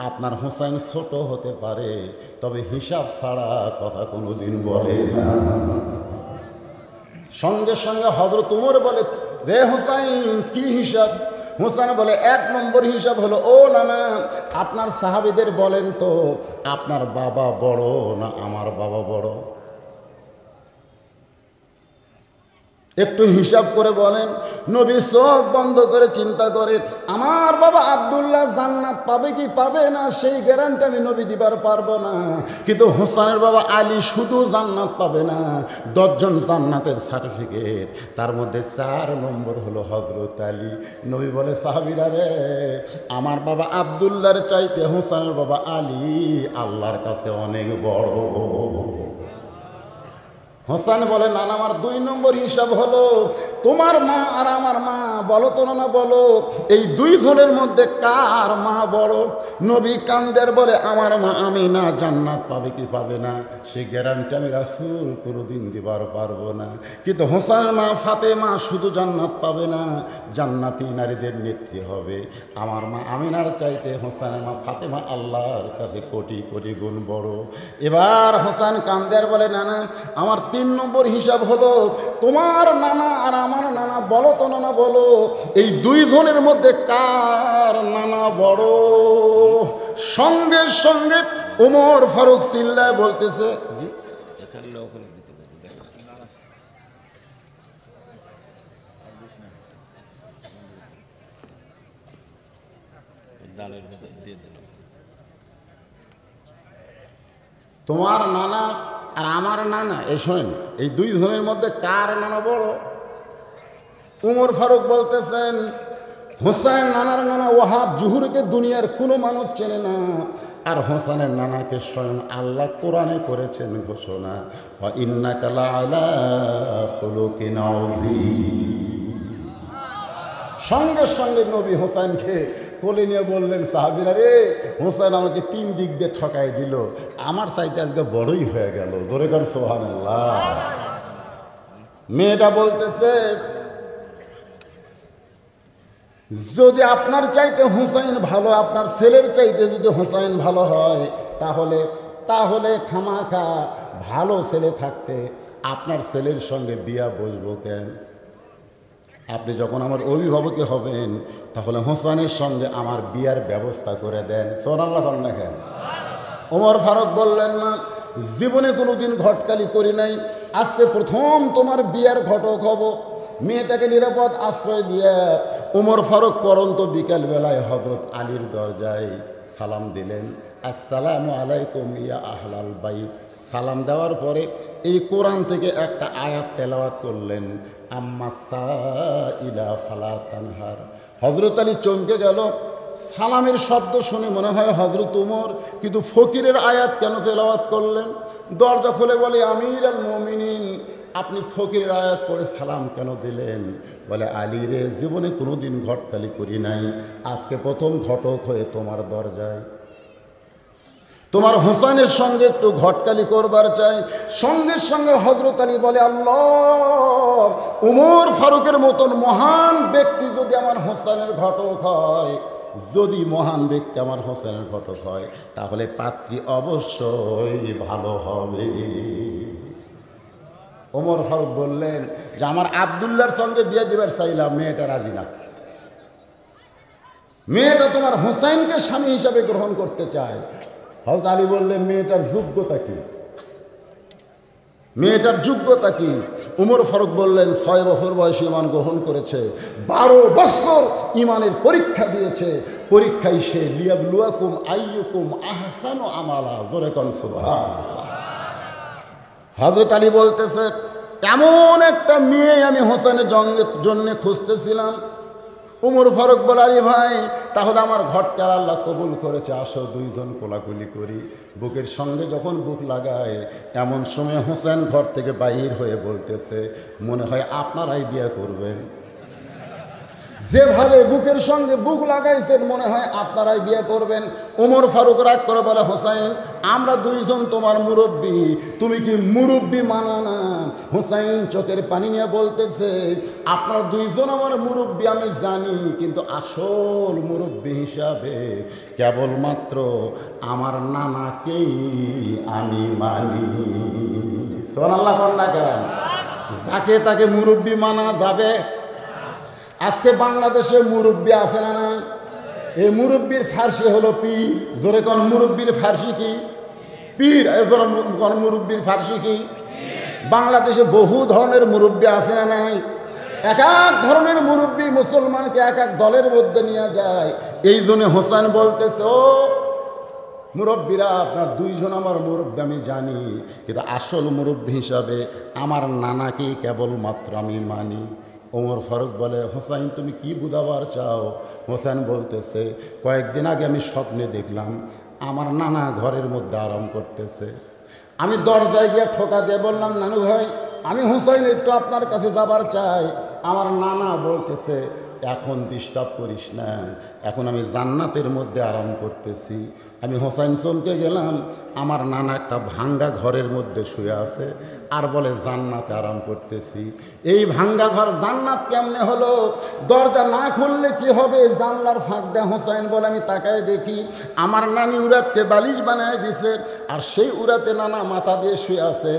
আপনার হোসাইন ছোট হতে পারে, তবে হিসাব ছাড়া কথা কোনোদিন বলে না। সঙ্গে সঙ্গে হযরত ওমর বলে, রে হোসাইন কি হিসাব? হোসেন বলে, এক নম্বর হিসাব হলো, ও নানা আপনার সাহাবীদের বলেন তো, আপনার বাবা বড় না আমার বাবা বড়? একটু হিসাব করে বলেন। নবী চোখ বন্ধ করে চিন্তা করে, আমার বাবা আব্দুল্লাহ জান্নাত পাবে কি পাবে না সেই গ্যারান্টি আমি নবী দিবার পারবো না, কিন্তু হোসেনের বাবা আলী শুধু জান্নাত পাবে না, 10 জন জান্নাতের সার্টিফিকেট, তার মধ্যে 4 নম্বর হলো হযরত আলী। নবী বলে, সাহাবীরা রে, আমার বাবা আব্দুল্লাহর চাইতে হোসেনের বাবা আলী আল্লাহর কাছে অনেক বড়। হোসেন বলে, নানা আমার 2 নম্বর হিসাব হলো, তোমার মা আর আমার মা, বলো তো নানা বলো, এই 2 জনের মধ্যে কার মা বড়? নবী কান্দের বলে, আমার মা আমিনা জান্নাত পাবে কি পাবে না সেই গ্যারান্টি আমি রাসূল কোনোদিন দিবার পারবো না, কিন্তু হোসেনের মা ফাতেমা শুধু জান্নাত পাবে না, জান্নাতি নারীদের নেত্রী হবে। আমার মা আমিনার চাইতে হোসেনের মা ফাতেমা আল্লাহর কাছে কোটি কোটি গুণ বড়। এবার হোসেন কান্দের বলে, নানা আমার 3 নম্বর হিসাব হলো, তোমার নানা আর আমার নানা, বলো তো নানা বলো, এই 2 জনের মধ্যে কার নানা বড়? সঙ্গে সঙ্গে ওমর ফারুক চিল্লায় বলতেছে, তোমার নানা আর আমার নানা, এই শোনেন, এই 2 জনের মধ্যে কার নানা বড়? উমর ফারুক বলতেছেন, হোসেনের নানার নানা ওয়াহাব জুহুরকে দুনিয়ার কোনো মানুষ চেনে না, আর হোসেনের নানাকে স্বয়ং আল্লাহ কোরআনে করেছেন ঘোষণা, ওয়া ইন্নাকা লাআলা খুলুকিন আযীম। সঙ্গে সঙ্গে নবী হোসেনকে কোলে নিয়ে বললেন, সাহাবীরা রে, হোসেন আমাকে 3 দিক দিয়ে ঠকাই দিল, আমার চাইতে আজকে বড়ই হয়ে গেল। জোরে কর সুবহানাল্লাহ। মেয়েটা বলতেছে, যদি আপনার চাইতে হুসাইন ভালো, আপনার ছেলের চাইতে যদি হুসাইন ভালো হয়, তাহলে খামাখা ভালো ছেলে থাকতে আপনার ছেলের সঙ্গে বিয়া বসবো কেন? আপনি যখন আমার অভিভাবকে হবেন, তাহলে হোসেনের সঙ্গে আমার বিয়ার ব্যবস্থা করে দেন। সুবহানাল্লাহ না কেন? ওমর ফারুক বললেন, না, জীবনে কোনোদিন ঘটকালি করি নাই, আজকে প্রথম তোমার বিয়ার ঘটক হব। মেয়েটাকে নিরাপদ আশ্রয় দিয়ে ওমর ফারুক পরন্ত বিকালবেলায় হযরত আলীর দরজায় সালাম দিলেন, আসসালামু আলাইকুম ইয়া আহলাল বাইত। সালাম দেওয়ার পরে এই কোরআন থেকে একটা আয়াত তেলাওয়াত করলেন, আম্মা সাইলা ফালা তানহার। হযরত আলী চমকে গেল। সালামের শব্দ শুনে মনে হয় হযরত উমর, কিন্তু ফকিরের আয়াত কেন তেলাওয়াত করলেন? দরজা খুলে বলে, আমির আল মুমিনিন, আপনি ফকিরের আয়াত পড়ে সালাম কেন দিলেন? বলে, আলী রে, জীবনে কোনোদিন ঘটকালি করি নাই, আজকে প্রথম ঘটক হয়ে তোমার দরজায়, তোমার হোসেনের সঙ্গে একটু ঘটকালি করবার চাই। সঙ্গে সঙ্গে হযরত আলী বলে, আল্লাহ, উমর ফারুকের মতন মহান ব্যক্তি যদি আমার হোসেনের ঘটক হয়, যদি মহান ব্যক্তি আমার হোসেনের ঘটক হয়, তাহলে পাত্রী অবশ্যই ভালো হবে। ওমর ফারুক বললেন যে, আমার আব্দুল্লাহর সঙ্গে বিয়ে দিবার চাইলাম, মেয়েটা রাজি না। মেয়েটা তোমার হোসেনকে স্বামী হিসাবে গ্রহণ করতে চায়। হযরত আলী বললেন, মেয়েটার যোগ্যতা কি? মেয়েটার যোগ্যতা কি? উমর ফারুক বললেন, 6 বছর বয়সে ঈমান গ্রহণ করেছে, 12 বছর ঈমানের পরীক্ষা দিয়েছে, পরীক্ষায় সে লিয়াবলুয়াকুম আইয়ুকুম আহসানু আমালা। জোরে কোন সুবহানাল্লাহ। হযরত আলী বলতেছে, এমন একটা মেয়ে আমি হোসেনের জন্য খুঁজতেছিলাম। উমর ফারুক বলে, আলী ভাই, তাহলে আমার ঘটকার আল্লাহ কবুল করেছে, আসো দুইজন কোলাকুলি করি। বুকের সঙ্গে যখন বুক লাগায়, এমন সময় হোসেন ঘর থেকে বাইর হয়ে বলতেছে, মনে হয় আপনারাই বিয়ে করবেন। যেভাবে বুকের সঙ্গে বুক লাগাইছেন, মনে হয় আপনারাই বিয়ে করবেন। ওমর ফারুক রাগ করে বলে, হোসাইন, আমরা দুইজন তোমার মুরব্বী, তুমি কি মুরব্বী মানো না? হোসাইন চোখের পানি নিয়ে বলতেছে, আপনারা দুইজন আমার মুরব্বী আমি জানি, কিন্তু আসল মুরব্বী হিসাবে কেবলমাত্র আমার নানাকেই আমি মানি। সুবহানাল্লাহ না কেন? যাকে তাকে মুরব্বী মানা যাবে? আজকে বাংলাদেশে মুরব্বী আছে না নাই? এই মুরব্বীর ফার্সি হলো পীর। জোরে কোন, মুরব্বীর ফার্সি কি? পীর। জোরে কোন, মুরব্বীর ফার্সি কি? বাংলাদেশে বহু ধরনের মুরব্বী আছে না নাই? এক এক ধরনের মুরব্বী মুসলমানকে এক এক দলের মধ্যে নিয়ে যায়। এই জন্য হোসেন বলতেছে, ও মুরব্বীরা, আপনার দুইজন আমার মুরব্বী আমি জানি, কিন্তু আসল মুরব্বী হিসাবে আমার নানাকেই কেবলমাত্র আমি মানি। ওমর ফারুক বলে, হোসাইন, তুমি কি বুঝাবার চাও? হোসেন বলতেছে, কয়েকদিন আগে আমি স্বপ্নে দেখলাম আমার নানা ঘরের মধ্যে আরাম করতেছে। আমি দরজায় গিয়ে ঠোকা দিয়ে বললাম, নানু ভাই, আমি হোসাইন একটু আপনার কাছে যাবার চাই। আমার নানা বলতেছে, এখন ডিস্টার্ব করিস না, এখন আমি জান্নাতের মধ্যে আরাম করতেছি। আমি হোসাইন চমকে গেলাম। আমার নানা একটা ভাঙ্গা ঘরের মধ্যে শুয়ে আছে আর বলে, জান্নাতে আরাম করতেছি। এই ভাঙ্গা ঘর জান্নাত কেমনে হলো? দরজা না খুললে কি হবে? জানলার ফাঁক দেয়। হোসাইন বলে, আমি তাকায় দেখি আমার নানি উরাতকে বালিশ বানায় দিছে, আর সেই উরাতে নানা মাথা দিয়ে শুয়ে আছে।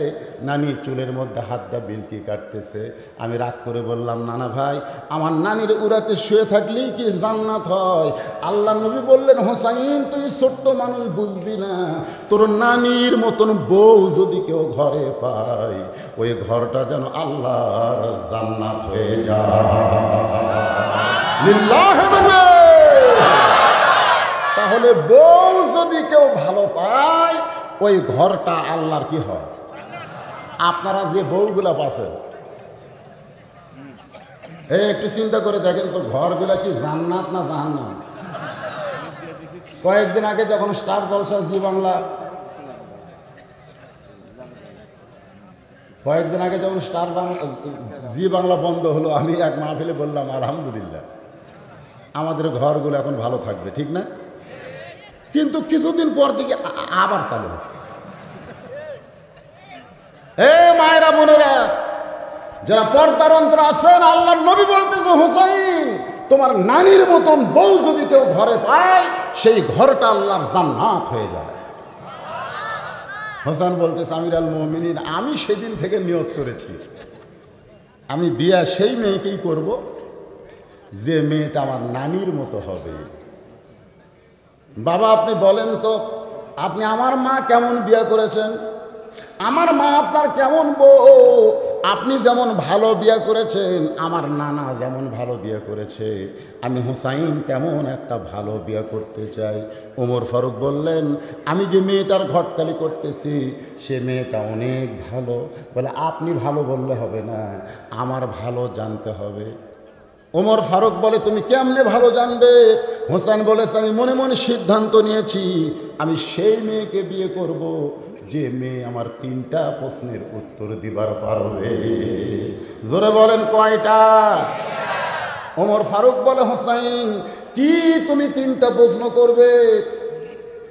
নানির চুলের মধ্যে হাত দা বিলকি কাটতেছে। আমি রাগ করে বললাম, নানা ভাই, আমার নানির উরাতে শুয়ে থাকলেই কি জান্নাত হয়? আল্লাহ নবী বললেন, হোসাইন, তুই ছোট্ট মানুষ, বুঝবি না। তোর নানির মতন বউ যদি কেউ ঘরে পায়, ওই ঘরটা যেন আল্লাহর জান্নাত হয়ে যায়। তাহলে বউ যদি কেউ ভালো পায়, ওই ঘরটা আল্লাহর কি হয়? আপনারা যে বউগুলা পাচ্ছেন, একটু চিন্তা করে দেখেন তো, ঘরগুলা কি জান্নাত না জাহান্নাম? কয়েকদিন আগে যখন স্টার জলসা জি বাংলা, কয়েকদিন আগে যখন জি বাংলা বন্ধ হলো, আমি এক মাহফিলে বললাম, আলহামদুলিল্লাহ, আমাদের ঘরগুলো এখন ভালো থাকবে, ঠিক না? কিন্তু কিছুদিন পর দিকে আবার চালু হচ্ছে। এ মায়েরা বোনেরা, যারা পর্দার অন্তর আছেন, আল্লাহর নবী বলতেছে, হুসাইন তোমার নানির মতন বউ যদি কেউ ঘরে পায়, সেই ঘরটা আল্লাহর জান্নাত হয়ে যায়। হোসেন বলতেছে, আমিরুল মুমিনিন, আমি সেদিন থেকে নিয়ত করেছি আমি বিয়া সেই মেয়েকেই করব যে মেয়েটা আমার নানির মতো হবে। বাবা আপনি বলেন তো, আপনি আমার মা কেমন বিয়া করেছেন? আমার মা আপনার কেমন বউ? আপনি যেমন ভালো বিয়া করেছেন, আমার নানা যেমন ভালো বিয়া করেছে, আমি হুসাইন তেমন একটা ভালো বিয়া করতে চাই। ওমর ফারুক বললেন, আমি যে মেয়েটার ঘটকালি করতেছি সে মেয়েটা অনেক ভালো। বলে, আপনি ভালো বললে হবে না, আমার ভালো জানতে হবে। ওমর ফারুক বলে, তুমি কেমনে ভালো জানবে? হোসেন বলেছে, আমি মনে মনে সিদ্ধান্ত নিয়েছি আমি সেই মেয়েকে বিয়ে করব যে মেয়ে আমার 3টা প্রশ্নের উত্তর দিবার পারবে। জোরে বলেন, কয়টা? ওমর ফারুক বলে, হোসাইন কি তুমি 3টা প্রশ্ন করবে?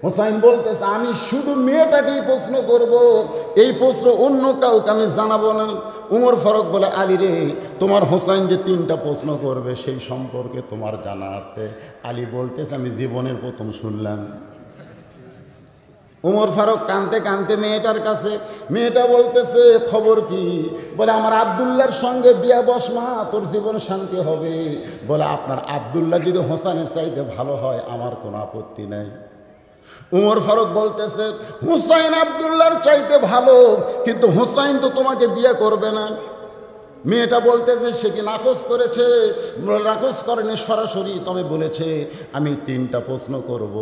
হোসাইন বলতেছে, আমি শুধু মেয়েটাকেই প্রশ্ন করব, এই প্রশ্ন অন্য কাউকে আমি জানাবো না। উমর ফারুক বলে, আলী রে, তোমার হোসাইন যে 3টা প্রশ্ন করবে সেই সম্পর্কে তোমার জানা আছে? আলী বলতেছে, আমি জীবনের প্রথম শুনলাম। উমর ফারুক কাঁদতে কাঁদতে মেয়েটার কাছে, মেয়েটা বলতেছে, খবর কি? বলে, আমার আব্দুল্লাহর সঙ্গে বিয়া বসমা, তোর জীবন শান্তি হবে। বলে, আপনার আব্দুল্লাহ যদি হোসেনের চাইতে ভালো হয় আমার কোনো আপত্তি নাই। উমর ফারুক বলতেছে, হুসাইন আব্দুল্লাহর চাইতে ভালো, কিন্তু হুসাইন তো তোমাকে বিয়ে করবে না। মেয়েটা বলতেছে, সে কি নাকচ করেছে? নাকচ করেনি সরাসরি, তবে বলেছে আমি 3টা প্রশ্ন করব,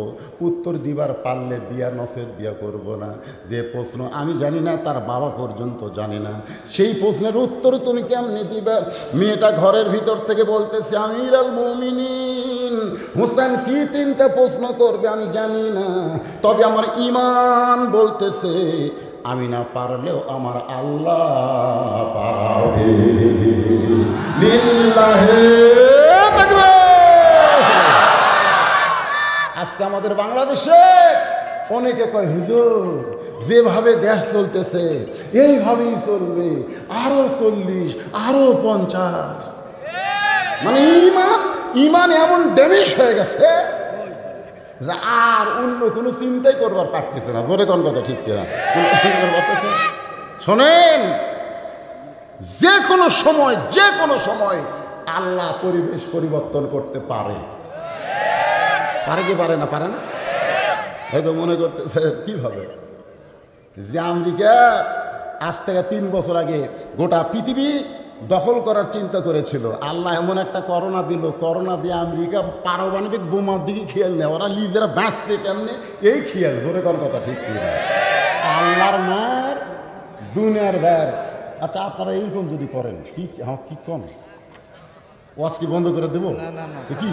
উত্তর দিবার পারলে বিয়া, নসেদ বিয়া করব না। যে প্রশ্ন আমি জানি না, তার বাবা পর্যন্ত জানে না, সেই প্রশ্নের উত্তর তুমি কেমনে দিবে? মেয়েটা ঘরের ভিতর থেকে বলতেছে, আমিরুল মুমিনিন, হোসেন কি 3টা প্রশ্ন করবে আমি জানি না, তবে আমার ঈমান বলতেছে আমি না পারলেও আমার আল্লাহ পারবে। লিল্লাহে তাকবীর। আজকে আমাদের বাংলাদেশে অনেকে কয়, হুজুর যেভাবে দেশ চলতেছে এইভাবেই চলবে, আরো 40, আরো 50। মানে ইমান এমন ড্যামেজ হয়ে গেছে আর অন্য কোনো চিন্তাই করবার পারতেছে না। জোরে কোন কথা, ঠিক কিনা? শোনেন, যে কোনো সময় আল্লাহ পরিবেশ পরিবর্তন করতে পারে। পারে কি পারে না? পারে না? হয়তো মনে করতেছে কিভাবে, যে আমেরিকা আজ থেকে 3 বছর আগে গোটা পৃথিবী দখল করার চিন্তা করেছিল, আল্লাহ এমন একটা করোনা দিল, করোনা দিয়ে আমেরিকা পারমাণবিক বোমার দিকে খেয়াল নেয়, ওরা নিজেরা বাঁচতে কেমনে এই খেয়াল। জোরে কোন কথা, ঠিক কি? আল্লাহর মার দুনিয়ার ব্যার। আচ্ছা, আপনারা এইরকম যদি করেন কি কি কম ওয়াজ কি বন্ধ করে দেবো? কি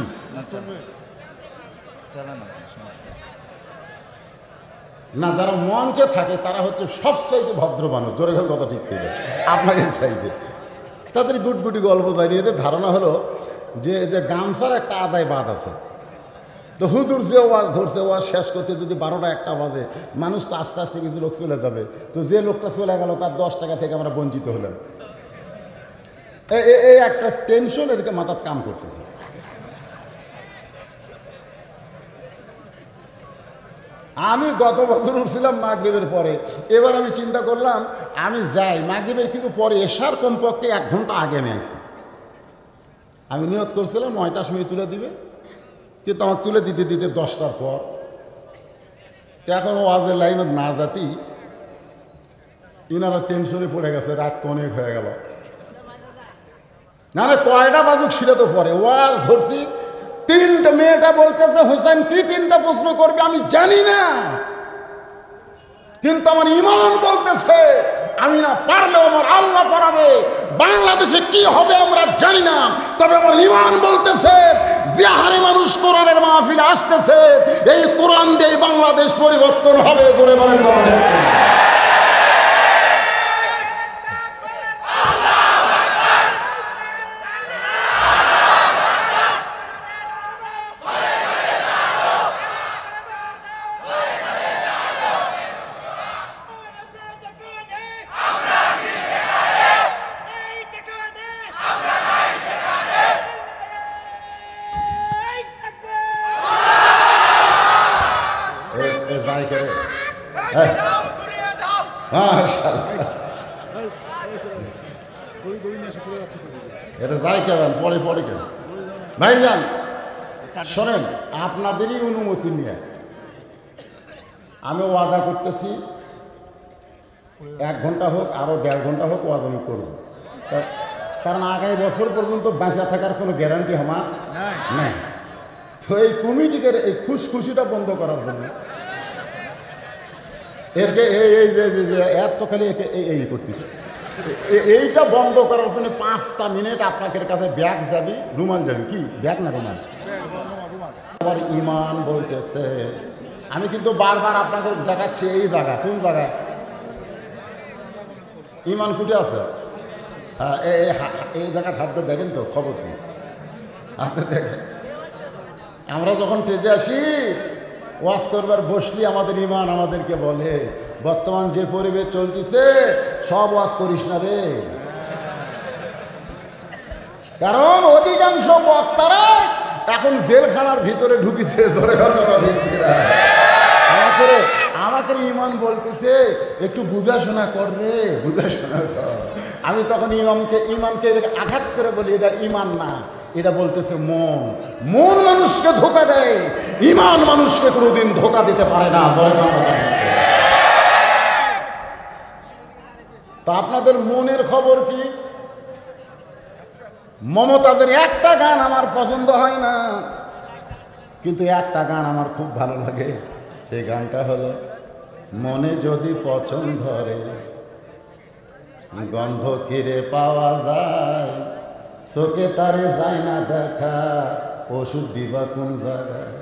না, যারা মঞ্চে থাকে তারা হচ্ছে সবচাইতে ভদ্র মানুষ। জোরে কোন কথা, ঠিক কি? আপনাদের চাইতে তাদের গুটগুটি গল্প জানিয়ে এদের ধারণা হলো যে গামছার একটা আদায় বাদ আছে, তো হুজুর যে ওয়াজ ধরছে, ওয়াজ শেষ করতে যদি 12টা 1টা বাজে, মানুষ তো আস্তে আস্তে কিছু লোক চলে যাবে, তো যে লোকটা চলে গেল তার 10 টাকা থেকে আমরা বঞ্চিত হলাম। এই একটা টেনশন এদিকে মাথার কাম করতেছে। আমি গত বছর উঠছিলাম মাগরিবের পরে, এবার আমি চিন্তা করলাম আমি যাই মাগরিবের কিন্তু পরে, এশার কমপক্ষে 1 ঘন্টা আগে আমি আইছি। আমি নিয়ত করছিলাম 9টার সময় তুলে দিবে, কিন্তু আমার তুলে দিতে দিতে 10টার পর। এখন ওয়াজের লাইনে না জাতি ইনারা টেনশনে পড়ে গেছে, রাত তো অনেক হয়ে গেল। না না, কয়টা বাজুক সেটা তো পরে, ওয়াজ ধরছি 3টা। মেয়েটা বলতেছে, হোসেন কি 3টা প্রশ্ন করবে আমি জানি না, কিন্তু আমার ঈমান বলতেছে আমি না পারলেও আমার আল্লাহ পারাবে। বাংলাদেশে কি হবে আমরা জানি না, তবে আমার ঈমান বলতেছে যে হারে মানুষ কোরআনের মাহফিলে আসতেছে, এই কোরআন দিয়ে বাংলাদেশ পরিবর্তন হবে। করে বলেন এটা যাই কেন পরে পরে কেন ভাইজান শোনেন, আপনাদেরই অনুমতি নিয়ে আমি ওয়াদা করতেছি 1 ঘন্টা হোক আরো 1.5 ঘন্টা হোক ওয়াদা আমি করবো, কারণ আগামী বছর পর্যন্ত বেঁচে থাকার কোনো গ্যারান্টি আমার নাই। তো এই কমিটিকে এই খুশখুশিটা বন্ধ করার জন্য এরকে এই এত খালি এই করতেছে, এইটা বন্ধ করার জন্য 5টা মিনিট আপনাদের কাছে ব্যাগ যাবি, রুমাল যাবি, কি ব্যাগ না রুমাল। আবার ইমান বলতেছে, আমি কিন্তু বারবার আপনাকে দেখাচ্ছি এই জায়গা, কোন জায়গা ইমান কুটে আছে। হ্যাঁ, এই জায়গায় হাত দিয়ে দেখেন তো, খবর কি হাতে দেখেন। আমরা যখন টেজে আসি ওয়াজ করবার বসলি আমাদের ইমান আমাদেরকে বলে, বর্তমান যে পরিবেশ চলতেছে সব ওয়াজ করিস না রে, কারণ অধিকাংশ বক্তারা এখন জেলখানার ভিতরে ঢুকিছে। ধরে আমাকে ইমান বলতেছে একটু বুঝাশোনা কর রে, বুঝাশোনা কর। আমি তখন ইমানকে আঘাত করে বলি, এটা ইমান না, এটা বলতেছে মন। মন মানুষকে ধোঁকা দেয়, ইমান মানুষকে কোনোদিন ধোঁকা দিতে পারে না। তা আপনাদের মনের খবর কি? মমতাজের একটা গান আমার পছন্দ হয় না, কিন্তু একটা গান আমার খুব ভালো লাগে। সেই গানটা হলো, মনে যদি পছন্দ ধরে গন্ধ কিরে পাওয়া যায়, চোখে তারে যায় না দেখা, ওষুধ দিবা কোন জায়গায়।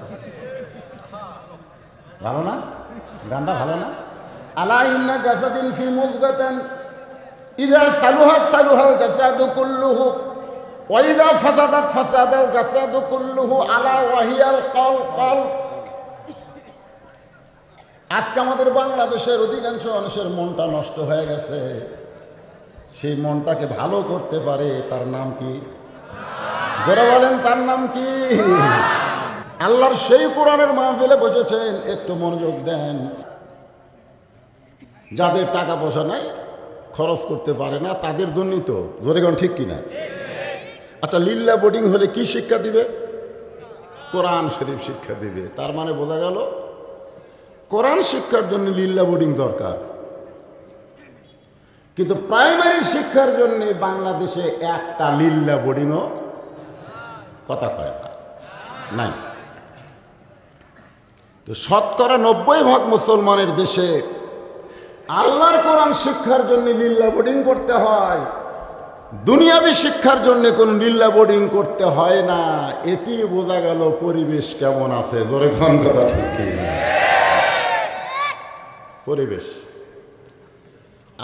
ভালো না গানটা? ভালো না? আলা ইন্না জাসাদিন ফি মুযগাতান ইযা সালুহাল জাসাদু কুল্লুহু ওয়া ইযা ফাসাদাল জাসাদু কুল্লুহু আলা ওয়াহিয়াল কলব। আজকে আমাদের বাংলাদেশের অধিকাংশ মানুষের মনটা নষ্ট হয়ে গেছে। সেই মনটাকে ভালো করতে পারে, তার নাম কি? যারা বলেন তার নাম কি? আল্লাহর সেই কোরআনের মাহফিলে বসেছেন, একটু মনোযোগ দেন। যাদের টাকা পয়সা নাই, খরচ করতে পারে না, তাদের জন্যই তো। জোরে কোন ঠিক কিনা? আচ্ছা, লিল্লা বোর্ডিং হলে কি শিক্ষা দিবে? কোরআন শরীফ শিক্ষা দিবে। তার মানে বোঝা গেল কোরআন শিক্ষার জন্য লিল্লা বোর্ডিং দরকার, কিন্তু প্রাইমারি শিক্ষার জন্য বাংলাদেশে একটা লিল্লা বোর্ডিংও কথা কয় নাই। তো 90% মুসলমানের দেশে আল্লাহর কোরআন শিক্ষার জন্য লিল্লা বোর্ডিং করতে হয়, দুনিয়াবি শিক্ষার জন্য কোনো লিল্লা বোর্ডিং করতে হয় না। এতেই বোঝা গেল পরিবেশ কেমন আছে। জোরে খান কথা ঠিক কি? পরিবেশ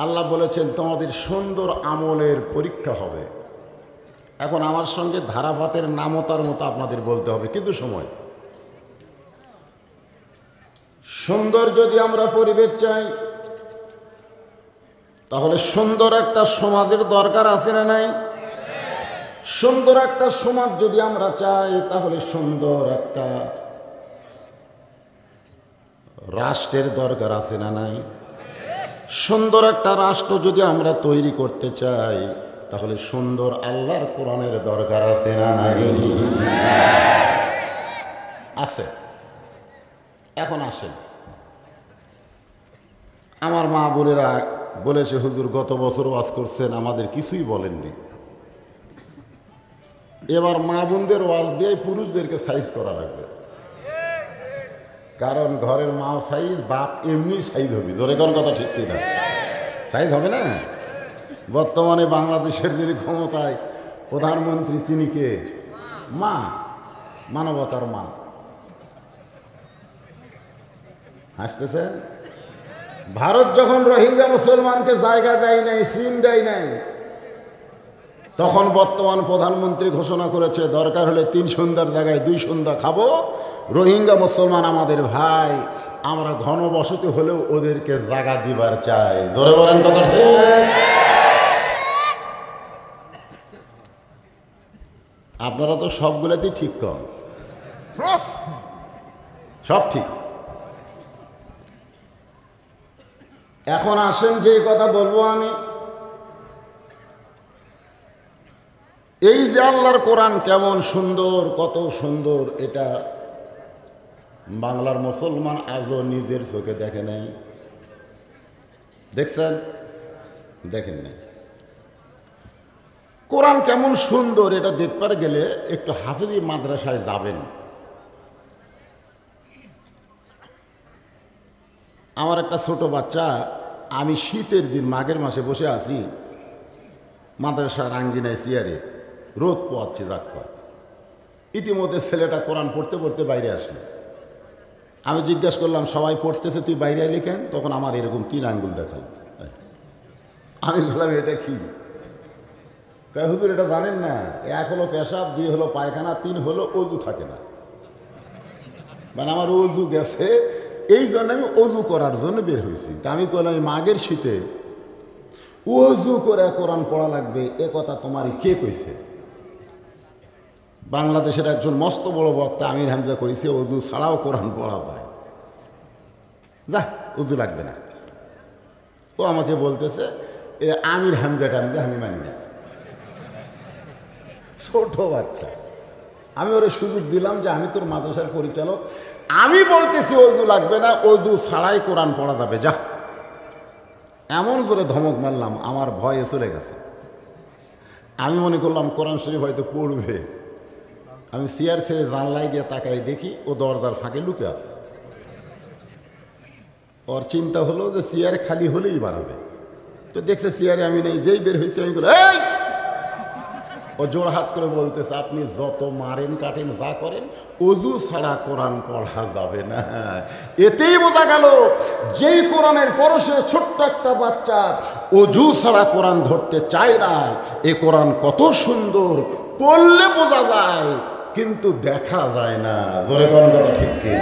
আল্লাহ বলেছেন তোমাদের সুন্দর আমলের পরীক্ষা হবে। এখন আমার সঙ্গে ধারাপাতের নামতার মতো আপনাদের বলতে হবে কিছু সময়। সুন্দর যদি আমরা পরিবেশ চাই, তাহলে সুন্দর একটা সমাজের দরকার আছে না নাই? সুন্দর একটা সমাজ যদি আমরা চাই, তাহলে সুন্দর একটা রাষ্ট্রের দরকার আছে না নাই? সুন্দর একটা রাষ্ট্র যদি আমরা তৈরি করতে চাই, তাহলে সুন্দর আল্লাহর কোরআনের দরকার আছে না নাই? আছে। এখন আসেন, আমার মা বোনেরা বলেছে, হুজুর গত বছর ওয়াজ করছেন, আমাদের কিছুই বলেননি। এবার মা বোনদের ওয়াজ দিয়ে পুরুষদেরকে সাইজ করা লাগবে, কারণ ঘরের মাও সাইজ, বাপ এমনি সাইজ হবে। ধরে কোন কথা ঠিক কিনা? সাইজ হবে না। বর্তমানে বাংলাদেশের যিনি ক্ষমতায় প্রধানমন্ত্রী, তিনি কে? মা, মানবতার মা। হাসতেছেন? ভারত যখন রোহিঙ্গা মুসলমানকে জায়গা দেয় নাই, সিন দেয় নাই, তখন বর্তমান প্রধানমন্ত্রী ঘোষণা করেছে দরকার হলে 3 সন্ধ্যার জায়গায় 2 সন্ধ্যা খাবো। রোহিঙ্গা মুসলমান আমাদের ভাই, আমরা ঘনবসতি হলেও ওদেরকে জায়গা দিবার চাই। জোরে বলেন কথা ঠিক? আপনারা তো সবগুলোতেই ঠিক কন, সব ঠিক। এখন আসেন যে কথা বলবো আমি, এই যে আল্লাহর কোরআন কেমন সুন্দর, কত সুন্দর, এটা বাংলার মুসলমান আজও নিজের চোখে দেখে নাই। দেখছেন? দেখেন নাই। কোরআন কেমন সুন্দর এটা দেখবার গেলে একটু হাফেজি মাদ্রাসায় যাবেন। আমার একটা ছোট বাচ্চা, আমি শীতের দিন মাঘের মাসে বসে আছি মাদ্রাসার আঙ্গিনায় চেয়ারে, রোদ পোয়াচ্ছে যাক্কা। ইতিমধ্যে ছেলেটা কোরআন পড়তে পড়তে বাইরে আসলো। আমি জিজ্ঞেস করলাম, সবাই পড়তেছে, তুই বাইরে এলি কেন? তখন আমার এরকম 3 আঙ্গুল দেখাল। আমি বললাম, এটা কি? হুজুর এটা জানেন না, 1 হলো পেশাব, 2 হলো পায়খানা, 3 হলো অজু থাকে না। মানে আমার অজু গেছে, এই জন্য আমি অজু করার জন্য বের হয়েছি। তা আমি বললাম, মাঘের শীতে অজু করে কোরআন পড়া লাগবে, এ কথা তোমারই কে কইছে? বাংলাদেশের একজন মস্ত বড় বক্তা আমির হামজা কইছে, অজু ছাড়াও কোরআন পড়া যায়। যা, অজু লাগবে না। ও আমাকে বলতেছে আমির হামজাটা আমি মানি না। ছোট বাচ্চা, আমি ওরে সুযোগ দিলাম যে আমি তোর মাদ্রাসার পরিচালক, আমি বলতেছি অজু লাগবে না, অজু ছাড়াই কোরআন পড়া যাবে, যা। এমন জোরে ধমক মারলাম, আমার ভয়ে চলে গেছে। আমি মনে করলাম কোরআন শরীফ হয়তো পড়বে। আমি চেয়ার ছেড়ে জানলায় গিয়ে তাকাই, দেখি ও দরজার ফাঁকে লুকে আছে। ওর চিন্তা হলো যে চেয়ার খালি হলেই বাড়াবে। তো দেখছে চেয়ারে আমি নেই, যেই বের হয়েছে আমি বলি, এই! ও জোড়া হাত করে বলতেছে, আপনি যত মারেন কাটেন যা করেন, অজু ছাড়া কোরআন পড়া যাবে না। এতেই বোঝা গেল, যেই কোরআনের পরশে ছোট্ট একটা বাচ্চা অজু ছাড়া কোরআন ধরতে চায় না, এ কোরআন কত সুন্দর, পড়লে বোঝা যায় কিন্তু দেখা যায় না। জোরে কোন কথা ঠিক কি?